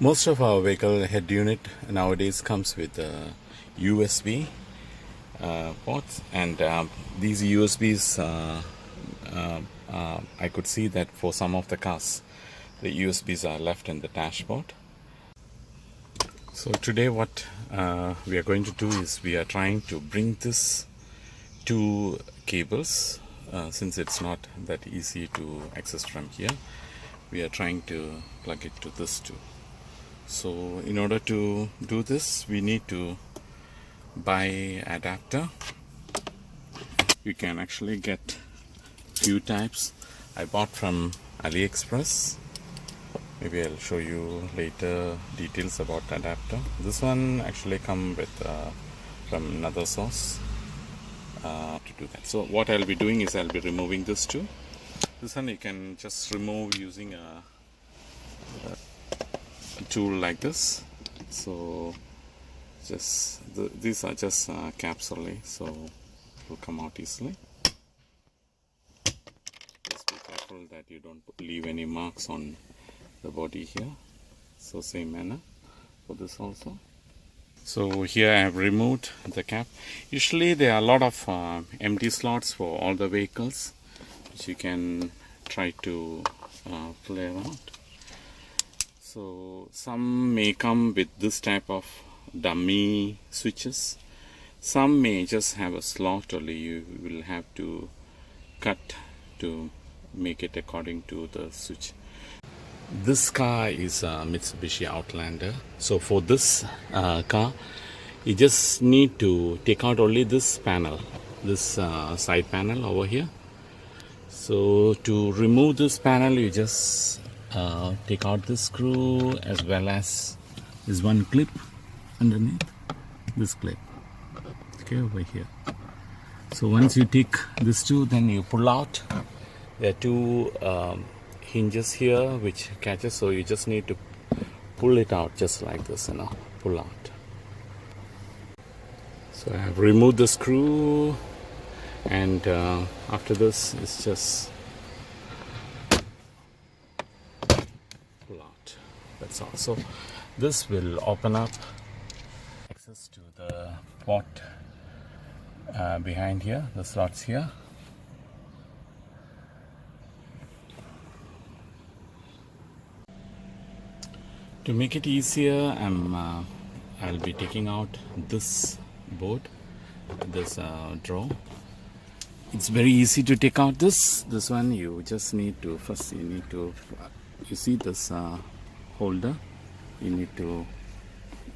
Most of our vehicle head unit nowadays comes with USB ports, and these USBs I could see that for some of the cars the USBs are left in the dashboard. So today what we are going to do is we are trying to bring this two cables, since it's not that easy to access from here. We are trying to plug it to this too. So in order to do this, we need to buy adapter. You can actually get few types. I bought from AliExpress. Maybe I'll show you later details about adapter. This one actually come with from another source to do that. So what I'll be doing is I'll be removing this too. This one you can just remove using a tool like this. So just these are just capsule, so it will come out easily. Just be careful that you don't leave any marks on the body here. So same manner for this also. So here I have removed the cap. Usually there are a lot of empty slots for all the vehicles, which you can try to clear out. So some may come with this type of dummy switches. Some may just have a slot only. You will have to cut to make it according to the switch. This car is a Mitsubishi Outlander. So for this car, you just need to take out only this panel, this side panel over here. So to remove this panel, you just take out this screw, as well as this one clip underneath, this clip, okay, over here. So once you take this two, then you pull out. There are two hinges here which catches, so you just need to pull it out just like this, pull out. So I have removed the screw, and after this it's just pull out. That's all. So this will open up access to the port behind here, the slots here. To make it easier, I'll be taking out this board, this drawer. It's very easy to take out this one. You just need to first, you see this holder, you need to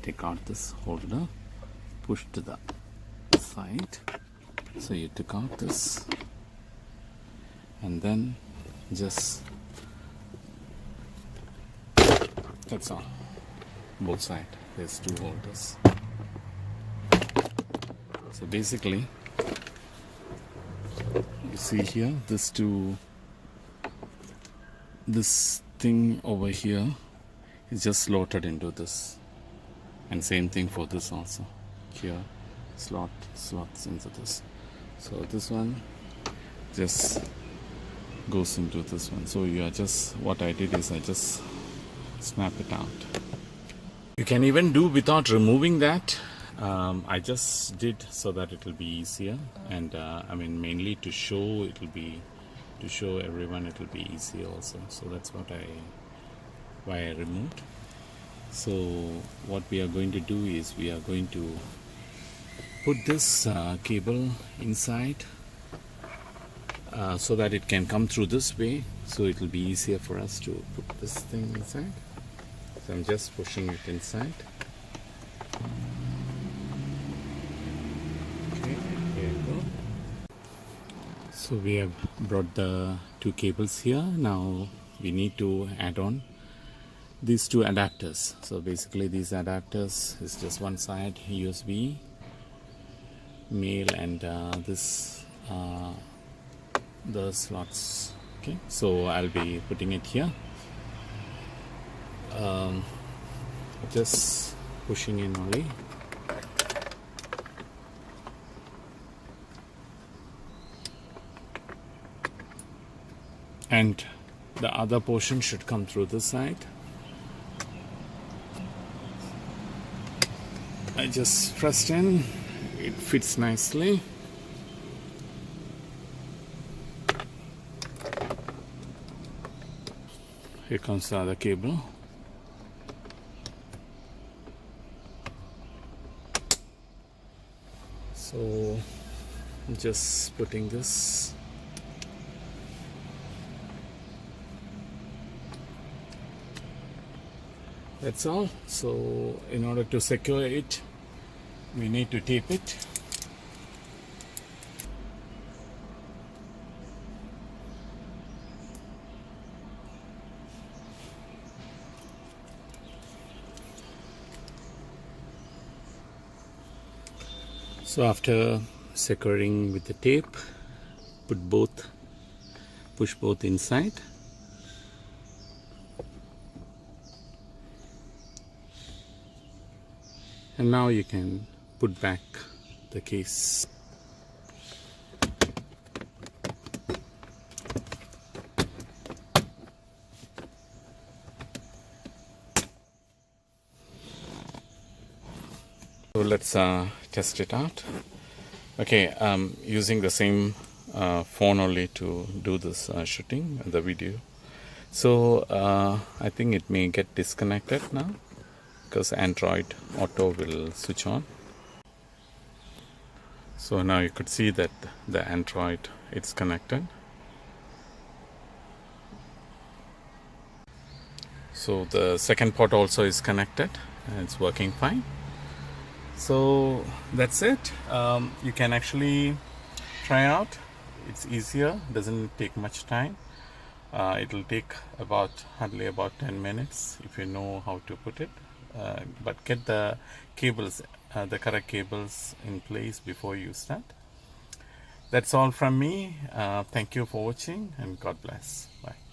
take out this holder, push to the side. So you took out this, and then just, that's all. Both sides, there's two holders. So basically, you see here, this thing over here is just slotted into this, and same thing for this also. Here, slots into this. So this one just goes into this one. So you are just, what I did is I just snap it out. You can even do without removing that. I just did so that it will be easier, and mainly to show everyone it will be easy also. So that's why I removed. So what we are going to do is we are going to put this cable inside so that it can come through this way. So it will be easier for us to put this thing inside. So I'm just pushing it inside. Okay, here you go. So we have brought the two cables here. Now we need to add on these two adapters. So basically these adapters is just one side USB male, and this the slots. Okay, so I'll be putting it here. Just pushing in only. And the other portion should come through this side. I just pressed in, it fits nicely. Here comes the other cable. So I'm just putting this. That's all. So in order to secure it, we need to tape it. So after securing with the tape, push both inside. And now you can put back the case. So let's test it out. Okay, I'm using the same phone only to do this shooting, the video. So I think it may get disconnected now because Android Auto will switch on. So now you could see that the Android, it's connected. So the second port also is connected and it's working fine. So that's it. You can actually try out. It's easier, doesn't take much time. It'll take hardly about 10 minutes if you know how to put it. But get the cables, the correct cables in place before you start. That's all from me. Thank you for watching and God bless. Bye.